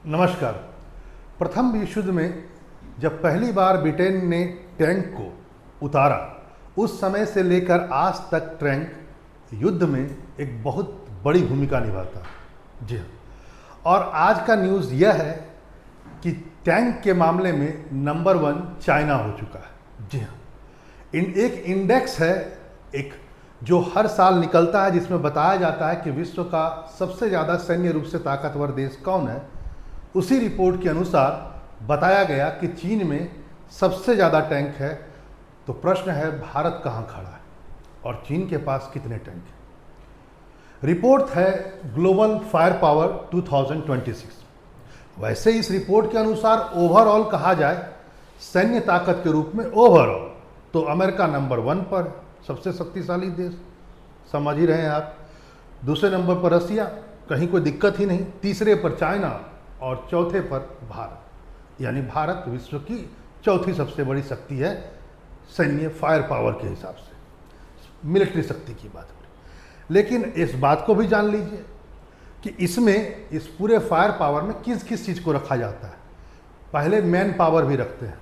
नमस्कार। प्रथम विश्व युद्ध में जब पहली बार ब्रिटेन ने टैंक को उतारा, उस समय से लेकर आज तक टैंक युद्ध में एक बहुत बड़ी भूमिका निभाता है। जी हाँ, और आज का न्यूज़ यह है कि टैंक के मामले में नंबर 1 चाइना हो चुका है। जी हाँ, एक इंडेक्स है एक जो हर साल निकलता है, जिसमें बताया जाता है कि विश्व का सबसे ज़्यादा सैन्य रूप से ताकतवर देश कौन है। उसी रिपोर्ट के अनुसार बताया गया कि चीन में सबसे ज़्यादा टैंक है। तो प्रश्न है, भारत कहाँ खड़ा है और चीन के पास कितने टैंक हैं। रिपोर्ट है ग्लोबल फायर पावर 2026। वैसे इस रिपोर्ट के अनुसार ओवरऑल कहा जाए सैन्य ताकत के रूप में ओवरऑल तो अमेरिका नंबर 1 पर, सबसे शक्तिशाली देश, समझ ही रहे हैं आप। दूसरे नंबर पर रसिया, कहीं कोई दिक्कत ही नहीं। तीसरे पर चाइना और चौथे पर भारत, यानी भारत विश्व की चौथी सबसे बड़ी शक्ति है सैन्य फायर पावर के हिसाब से, मिलिट्री शक्ति की बात हो रही। लेकिन इस बात को भी जान लीजिए कि इसमें इस पूरे फायर पावर में किस किस चीज़ को रखा जाता है। पहले मैन पावर भी रखते हैं।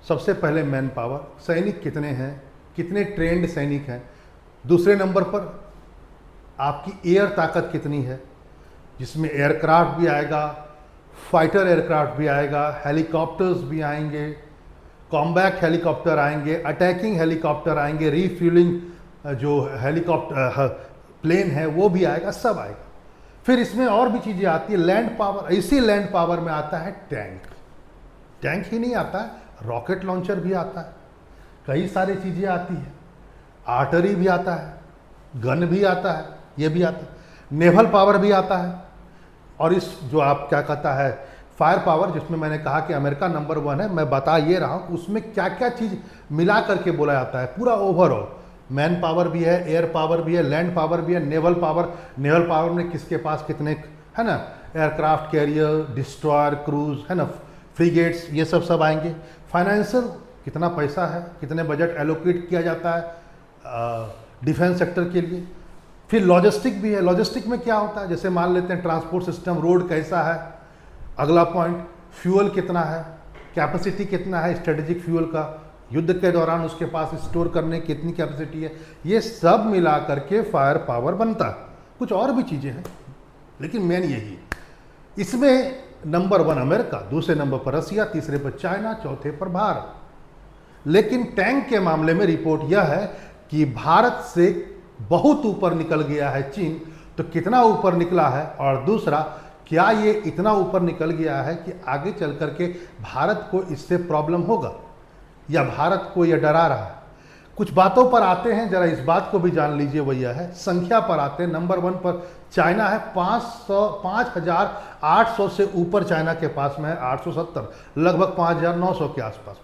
सबसे पहले मैन पावर, सैनिक कितने हैं, कितने ट्रेंड सैनिक हैं। दूसरे नंबर पर आपकी एयर ताकत कितनी है, जिसमें एयरक्राफ्ट भी आएगा, फाइटर एयरक्राफ्ट भी आएगा, हेलीकॉप्टर्स भी आएंगे, कॉम्बैट हेलीकॉप्टर आएंगे, अटैकिंग हेलीकॉप्टर आएंगे, रीफ्यूलिंग जो हेलीकॉप्टर प्लेन है वो भी आएगा, सब आएगा। फिर इसमें और भी चीज़ें आती है, लैंड पावर। इसी लैंड पावर में आता है टैंक। टैंक ही नहीं आता है, रॉकेट लॉन्चर भी आता है, कई सारी चीज़ें आती है, आर्टरी भी आता है, गन भी आता है, ये भी आता है, नेवल पावर भी आता है। और इस जो आप क्या कहता है फायर पावर, जिसमें मैंने कहा कि अमेरिका नंबर 1 है, मैं बता ये रहा हूँ उसमें क्या क्या चीज़ मिला करके बोला जाता है। पूरा ओवरऑल मैन पावर भी है, एयर पावर भी है, लैंड पावर भी है, नेवल पावर। नेवल पावर में किसके पास कितने है ना, एयरक्राफ्ट कैरियर, डिस्ट्रॉयर, क्रूज है ना, फ्रीगेट्स, ये सब आएंगे। फाइनेंशियल, कितना पैसा है, कितने बजट एलोकेट किया जाता है डिफेंस सेक्टर के लिए। फिर लॉजिस्टिक भी है। लॉजिस्टिक में क्या होता है, जैसे मान लेते हैं ट्रांसपोर्ट सिस्टम, रोड कैसा है। अगला पॉइंट, फ्यूल कितना है, कैपेसिटी कितना है स्ट्रेटेजिक फ्यूल का, युद्ध के दौरान उसके पास स्टोर करने की कितनी कैपेसिटी है। ये सब मिला करके फायर पावर बनता है। कुछ और भी चीज़ें हैं, लेकिन मेन यही है। इसमें नंबर 1 अमेरिका, दूसरे नंबर पर रसिया, तीसरे पर चाइना, चौथे पर भारत। लेकिन टैंक के मामले में रिपोर्ट यह है कि भारत से बहुत ऊपर निकल गया है चीन। तो कितना ऊपर निकला है, और दूसरा क्या ये इतना ऊपर निकल गया है कि आगे चल करके भारत को इससे प्रॉब्लम होगा, या भारत को यह डरा रहा है। कुछ बातों पर आते हैं, जरा इस बात को भी जान लीजिए। वो यह है, संख्या पर आते हैं। नंबर 1 पर चाइना है, 5800 से ऊपर चाइना के पास में है, 870, लगभग 5900 के आसपास।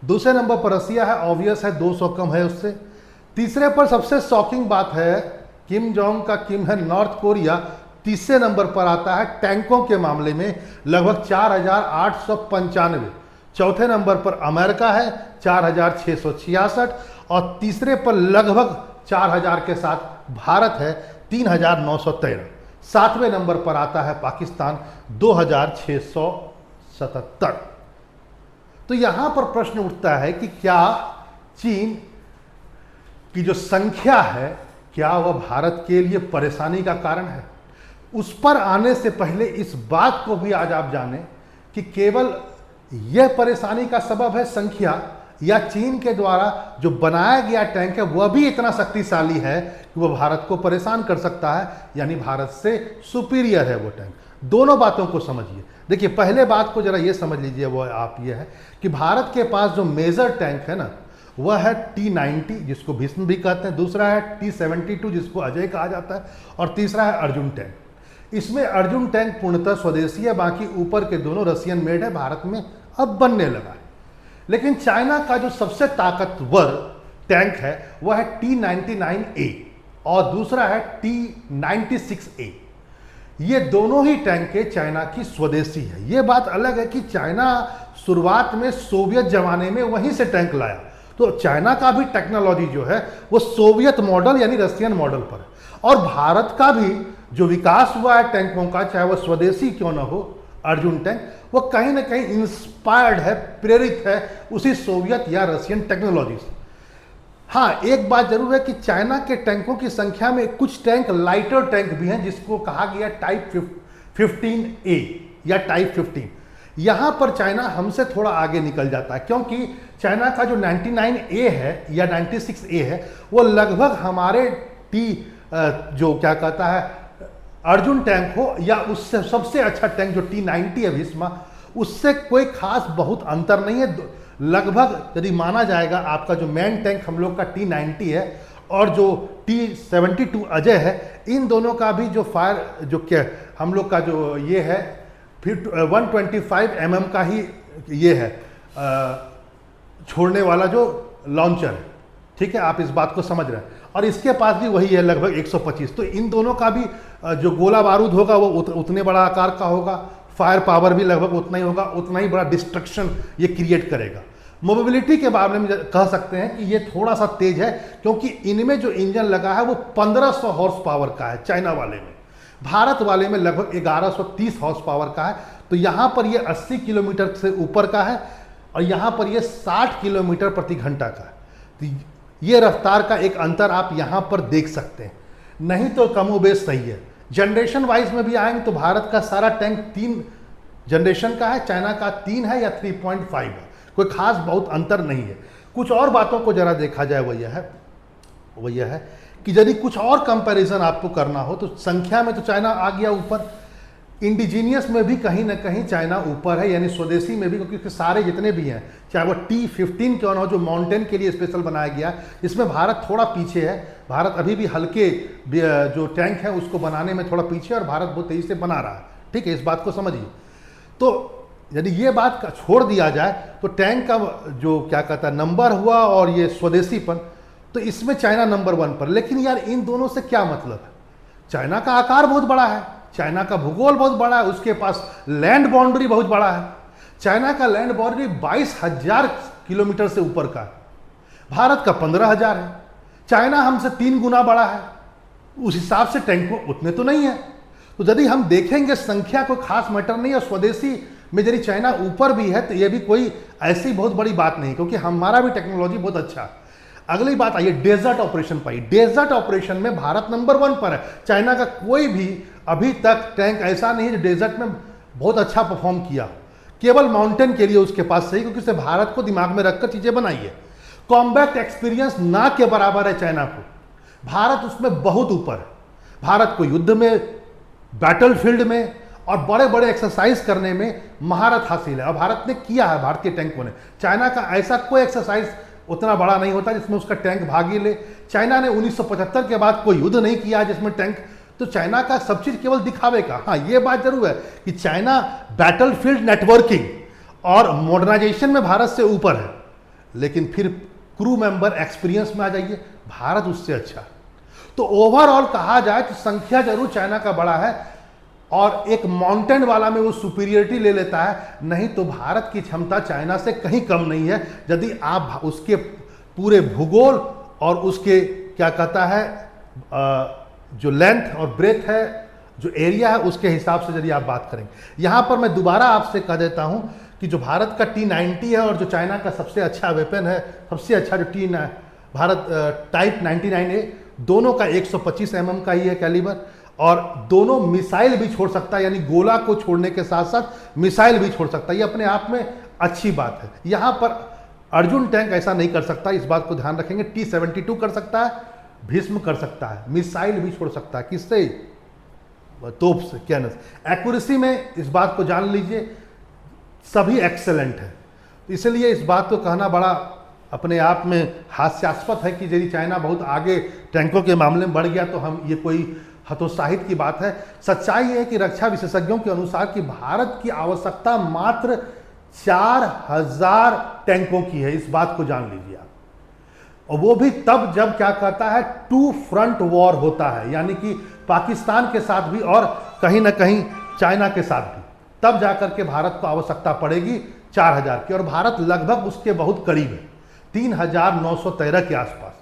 दूसरे नंबर पर रसिया है, ऑब्वियस है 200 कम है उससे। तीसरे पर सबसे शॉकिंग बात है, किम जोंग का किम है, नॉर्थ कोरिया तीसरे नंबर पर आता है टैंकों के मामले में, लगभग 4895। चौथे नंबर पर अमेरिका है 4666, और तीसरे पर लगभग 4000 के साथ भारत है 3913। सातवें नंबर पर आता है पाकिस्तान 2677। तो यहां पर प्रश्न उठता है कि क्या चीन की जो संख्या है, क्या वह भारत के लिए परेशानी का कारण है। उस पर आने से पहले इस बात को भी आज आप जानें कि केवल यह परेशानी का सबब है संख्या, या चीन के द्वारा जो बनाया गया टैंक है वह भी इतना शक्तिशाली है कि वह भारत को परेशान कर सकता है, यानी भारत से सुपीरियर है वो टैंक। दोनों बातों को समझिए। देखिए, पहले बात को जरा ये समझ लीजिए, वो आप ये है कि भारत के पास जो मेजर टैंक है ना, वह है T-90, जिसको भीष्म भी कहते हैं। दूसरा है T-72, जिसको अजय कहा जाता है, और तीसरा है अर्जुन टैंक। इसमें अर्जुन टैंक पूर्णतः स्वदेशी है, बाकी ऊपर के दोनों रशियन मेड है, भारत में अब बनने लगा है। लेकिन चाइना का जो सबसे ताकतवर टैंक है वह है T-99A, और दूसरा है T-96A। ये दोनों ही टैंकें चाइना की स्वदेशी है। ये बात अलग है कि चाइना शुरुआत में सोवियत जमाने में वहीं से टैंक लाया, तो चाइना का भी टेक्नोलॉजी जो है वो सोवियत मॉडल यानी रशियन मॉडल पर है। और भारत का भी जो विकास हुआ है टैंकों का, चाहे वह स्वदेशी क्यों न हो, अर्जुन टैंक, वो कहीं ना कहीं इंस्पायर्ड है, प्रेरित है उसी सोवियत या रशियन टेक्नोलॉजी से। हाँ, एक बात जरूर है कि चाइना के टैंकों की संख्या में कुछ टैंक लाइटर टैंक भी हैं, जिसको कहा गया टाइप 15A या टाइप 15। यहाँ पर चाइना हमसे थोड़ा आगे निकल जाता है, क्योंकि चाइना का जो 99A है या 96A है, वो लगभग हमारे जो क्या कहता है अर्जुन टैंक हो या उससे सबसे अच्छा टैंक जो T90 है भीष्मा, उससे कोई खास बहुत अंतर नहीं है। लगभग यदि माना जाएगा आपका जो मेन टैंक हम लोग का T90 है और जो T72 अजय है, इन दोनों का भी जो फायर जो क्या हम लोग का जो ये है फिर 125 mm का ही ये है छोड़ने वाला जो लॉन्चर है, ठीक है, आप इस बात को समझ रहे हैं। और इसके पास भी वही है लगभग 125। तो इन दोनों का भी जो गोला बारूद होगा वो उतने बड़ा आकार का होगा, फायर पावर भी लगभग उतना ही होगा, उतना ही बड़ा डिस्ट्रक्शन ये क्रिएट करेगा। मोबिलिटी के बारे में कह सकते हैं कि ये थोड़ा सा तेज है, क्योंकि इनमें जो इंजन लगा है वो 1500 हॉर्स पावर का है चाइना वाले में, भारत वाले में लगभग 1130 हॉर्स पावर का है। तो यहाँ पर ये 80 किलोमीटर से ऊपर का है और यहाँ पर ये 60 किलोमीटर प्रति घंटा का है। तो ये रफ्तार का एक अंतर आप यहाँ पर देख सकते हैं, नहीं तो कमोबेश सही है। जनरेशन वाइज में भी आएंगे तो भारत का सारा टैंक 3 जनरेशन का है, चाइना का 3 है या 3.5 है, कोई खास बहुत अंतर नहीं है। कुछ और बातों को जरा देखा जाए, वो यह है कि यदि कुछ और कंपैरिजन आपको करना हो तो संख्या में तो चाइना आ गया ऊपर, इंडिजीनियस में भी कहीं ना कहीं चाइना ऊपर है, यानी स्वदेशी में भी, क्योंकि सारे जितने भी हैं, चाहे वो T15 क्यों ना हो जो माउंटेन के लिए स्पेशल बनाया गया, इसमें भारत थोड़ा पीछे है। भारत अभी भी हल्के जो टैंक है उसको बनाने में थोड़ा पीछे, और भारत बहुत तेजी से बना रहा है, ठीक है, इस बात को समझिए। तो यदि ये बात छोड़ दिया जाए तो टैंक का जो क्या कहता है नंबर हुआ और ये स्वदेशीपन, तो इसमें चाइना नंबर 1 पर। लेकिन यार इन दोनों से क्या मतलब है? चाइना का आकार बहुत बड़ा है, चाइना का भूगोल बहुत बड़ा है, उसके पास लैंड बाउंड्री बहुत बड़ा है। चाइना का लैंड बाउंड्री 22,000 किलोमीटर से ऊपर का है, भारत का 15,000 है। चाइना हमसे 3 गुना बड़ा है, उस हिसाब से टैंक उतने तो नहीं है। तो यदि हम देखेंगे संख्या कोई खास मैटर नहीं है, स्वदेशी में यदि चाइना ऊपर भी है तो ये भी कोई ऐसी बहुत बड़ी बात नहीं, क्योंकि हमारा भी टेक्नोलॉजी बहुत अच्छा है। अगली बात आइए डेजर्ट ऑपरेशन पर। डेजर्ट ऑपरेशन में भारत नंबर 1 पर है। चाइना का कोई भी अभी तक टैंक ऐसा नहीं है जो डेजर्ट में बहुत अच्छा परफॉर्म किया, केवल माउंटेन के लिए उसके पास सही, क्योंकि उसे भारत को दिमाग में रखकर चीजें बनाई है। कॉम्बैट एक्सपीरियंस ना के बराबर है चाइना को, भारत उसमें बहुत ऊपर है। भारत को युद्ध में, बैटलफील्ड में और बड़े बड़े एक्सरसाइज करने में महारत हासिल है, और भारत ने किया है, भारतीय टैंकों ने। चाइना का ऐसा कोई एक्सरसाइज उतना बड़ा नहीं होता जिसमें उसका टैंक भाग ही ले। चाइना ने 1975 के बाद कोई युद्ध नहीं किया जिसमें टैंक, तो चाइना का सब चीज केवल दिखावे का। हाँ, ये बात जरूर है कि चाइना बैटलफील्ड नेटवर्किंग और मॉडर्नाइजेशन में भारत से ऊपर है, लेकिन फिर क्रू मेंबर एक्सपीरियंस में आ जाइए, भारत उससे अच्छा। तो ओवरऑल कहा जाए तो संख्या जरूर चाइना का बड़ा है, और एक माउंटेन वाला में वो सुपीरियरिटी ले लेता है, नहीं तो भारत की क्षमता चाइना से कहीं कम नहीं है। यदि आप उसके पूरे भूगोल और उसके क्या कहता है जो लेंथ और ब्रेथ है, जो एरिया है, उसके हिसाब से यदि आप बात करेंगे। यहाँ पर मैं दोबारा आपसे कह देता हूँ कि जो भारत का T90 है और जो चाइना का सबसे अच्छा वेपन है, सबसे अच्छा जो भारत टाइप 99A, दोनों का 125 mm का ही है कैलिबर, और दोनों मिसाइल भी छोड़ सकता है, यानी गोला को छोड़ने के साथ साथ मिसाइल भी छोड़ सकता है। ये अपने आप में अच्छी बात है। यहाँ पर अर्जुन टैंक ऐसा नहीं कर सकता, इस बात को ध्यान रखेंगे। T72 कर सकता है, भीष्म कर सकता है, मिसाइल भी छोड़ सकता है। किससे? तोप से, कैनन। एक्यूरेसी में इस बात को जान लीजिए, सभी एक्सेलेंट है। इसलिए इस बात को कहना बड़ा अपने आप में हास्यास्पद है कि यदि चाइना बहुत आगे टैंकों के मामले में बढ़ गया तो हम ये कोई हतोत्साहित की बात है। सच्चाई है कि रक्षा विशेषज्ञों के अनुसार कि भारत की आवश्यकता मात्र 4000 टैंकों की है, इस बात को जान लीजिए आप। और वो भी तब जब क्या कहता है 2 फ्रंट वॉर होता है, यानी कि पाकिस्तान के साथ भी और कहीं ना कहीं चाइना के साथ भी, तब जाकर के भारत को आवश्यकता पड़ेगी 4000 की, और भारत लगभग उसके बहुत करीब है, 3913 के आसपास।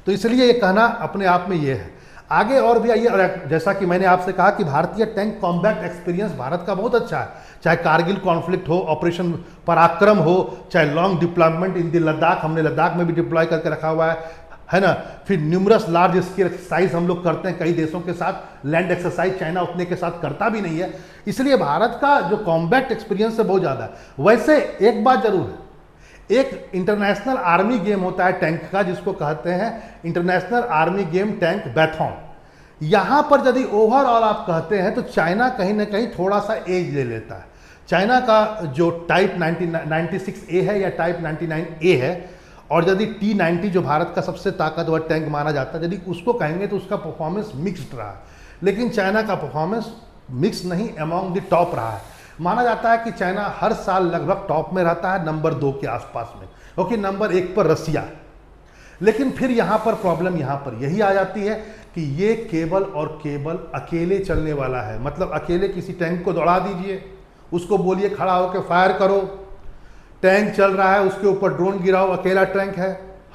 तो इसलिए ये कहना अपने आप में ये है। आगे और भी आइए। और जैसा कि मैंने आपसे कहा कि भारतीय टैंक कॉम्बैट एक्सपीरियंस भारत का बहुत अच्छा है, चाहे कारगिल कॉन्फ्लिक्ट हो, ऑपरेशन पराक्रम हो, चाहे long deployment in the Ladakh, हमने लद्दाख में भी डिप्लॉय करके रखा हुआ है ना। फिर न्यूमरस लार्ज स्केल एक्सरसाइज हम लोग करते हैं कई देशों के साथ, लैंड एक्सरसाइज चाइना उतने के साथ करता भी नहीं है, इसलिए भारत का जो कॉम्बैट एक्सपीरियंस है बहुत ज़्यादा है। वैसे एक बात जरूर है, एक इंटरनेशनल आर्मी गेम होता है टैंक का, जिसको कहते हैं इंटरनेशनल आर्मी गेम टैंक बैथॉन। यहां पर यदि ओवरऑल आप कहते हैं तो चाइना कहीं ना कहीं थोड़ा सा एज ले लेता है। चाइना का जो टाइप 96A है या टाइप 99A है, और यदि T90 जो भारत का सबसे ताकतवर टैंक माना जाता है, यदि उसको कहेंगे तो उसका परफॉर्मेंस मिक्स्ड रहा है। लेकिन चाइना का परफॉर्मेंस मिक्स नहीं, अमॉन्ग द टॉप रहा है। माना जाता है कि चाइना हर साल लगभग टॉप में रहता है, नंबर 2 के आसपास में, क्योंकि नंबर 1 पर रसिया। लेकिन फिर यहाँ पर प्रॉब्लम यहाँ पर यही आ जाती है कि ये केवल और केवल अकेले चलने वाला है। मतलब अकेले किसी टैंक को दौड़ा दीजिए, उसको बोलिए खड़ा होकर फायर करो, टैंक चल रहा है, उसके ऊपर ड्रोन गिराओ, अकेला टैंक है,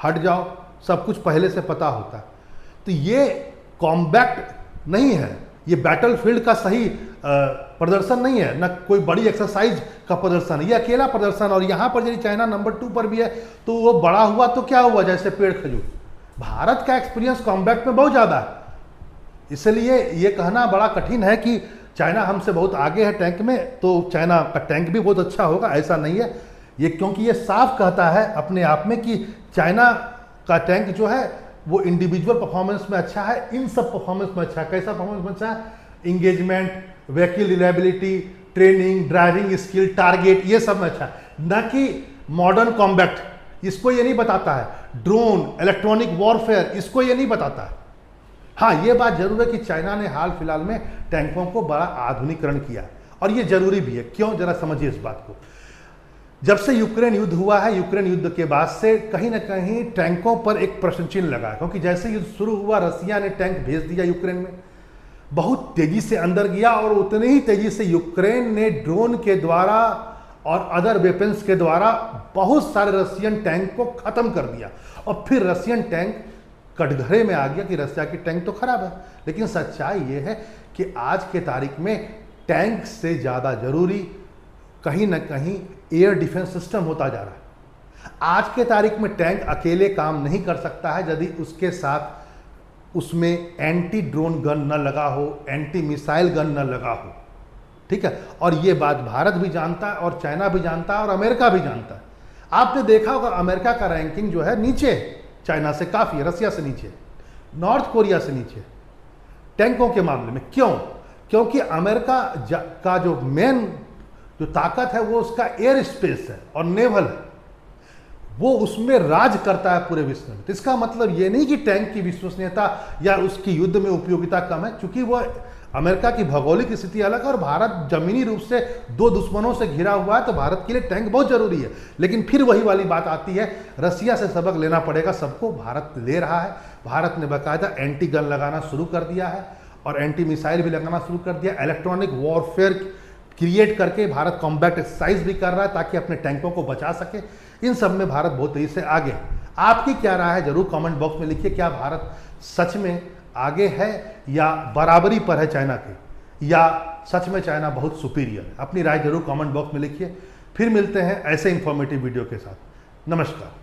हट जाओ, सब कुछ पहले से पता होता है। तो ये कॉम्बैक्ट नहीं है, ये बैटलफील्ड का सही प्रदर्शन नहीं है, न कोई बड़ी एक्सरसाइज का प्रदर्शन है, ये अकेला प्रदर्शन। और यहाँ पर यदि चाइना नंबर 2 पर भी है तो वो बड़ा हुआ तो क्या हुआ, जैसे पेड़ खजूर। भारत का एक्सपीरियंस कॉम्बैक्ट में बहुत ज़्यादा है, इसलिए ये कहना बड़ा कठिन है कि चाइना हमसे बहुत आगे है टैंक में, तो चाइना का टैंक भी बहुत अच्छा होगा, ऐसा नहीं है ये। क्योंकि ये साफ कहता है अपने आप में कि चाइना का टैंक जो है वो इंडिविजुअल परफॉर्मेंस में अच्छा है, इन सब परफॉर्मेंस में अच्छा है। कैसा परफॉर्मेंस में अच्छा है? Engagement, vehicle reliability, training, driving skill, target, ये सब में अच्छा है, न कि मॉडर्न कॉम्बैक्ट। इसको ये नहीं बताता है ड्रोन, इलेक्ट्रॉनिक वॉरफेयर, इसको ये नहीं बताता है। हाँ, ये बात जरूर है कि चाइना ने हाल फिलहाल में टैंकों को बड़ा आधुनिकरण किया, और ये जरूरी भी है। क्यों, जरा समझिए इस बात को। जब से यूक्रेन युद्ध हुआ है, यूक्रेन युद्ध के बाद से कहीं ना कहीं टैंकों पर एक प्रश्न चिन्ह लगा, क्योंकि जैसे युद्ध शुरू हुआ रसिया ने टैंक भेज दिया यूक्रेन में, बहुत तेजी से अंदर गया, और उतनी ही तेजी से यूक्रेन ने ड्रोन के द्वारा और अदर वेपन्स के द्वारा बहुत सारे रशियन टैंक को खत्म कर दिया। और फिर रशियन टैंक कटघरे में आ गया कि रशिया की टैंक तो खराब है। लेकिन सच्चाई ये है कि आज के तारीख में टैंक से ज़्यादा जरूरी कहीं ना कहीं एयर डिफेंस सिस्टम होता जा रहा है। आज के तारीख में टैंक अकेले काम नहीं कर सकता है यदि उसके साथ उसमें एंटी ड्रोन गन न लगा हो, एंटी मिसाइल गन न लगा हो, ठीक है। और ये बात भारत भी जानता है, और चाइना भी जानता है, और अमेरिका भी जानता है। आपने देखा होगा अमेरिका का रैंकिंग जो है नीचे है, चाइना से काफ़ी है, रसिया से नीचे, नॉर्थ कोरिया से नीचे टैंकों के मामले में। क्यों? क्योंकि अमेरिका का जो मेन जो ताकत है वो उसका एयर स्पेस है और नेवल है, वो उसमें राज करता है पूरे विश्व में। तो इसका मतलब ये नहीं कि टैंक की विश्वसनीयता या उसकी युद्ध में उपयोगिता कम है, क्योंकि वो अमेरिका की भौगोलिक स्थिति अलग है और भारत जमीनी रूप से 2 दुश्मनों से घिरा हुआ है, तो भारत के लिए टैंक बहुत जरूरी है। लेकिन फिर वही वाली बात आती है, रसिया से सबक लेना पड़ेगा सबको, भारत ले रहा है। भारत ने बाकायदा एंटी गन लगाना शुरू कर दिया है और एंटी मिसाइल भी लगाना शुरू कर दिया, इलेक्ट्रॉनिक वॉरफेयर क्रिएट करके भारत कॉम्बैट एक्सरसाइज भी कर रहा है ताकि अपने टैंकों को बचा सके। इन सब में भारत बहुत तेजी से आगे। आपकी क्या राय है जरूर कमेंट बॉक्स में लिखिए। क्या भारत सच में आगे है या बराबरी पर है चाइना के, या सच में चाइना बहुत सुपीरियर है? अपनी राय जरूर कमेंट बॉक्स में लिखिए। फिर मिलते हैं ऐसे इंफॉर्मेटिव वीडियो के साथ। नमस्कार।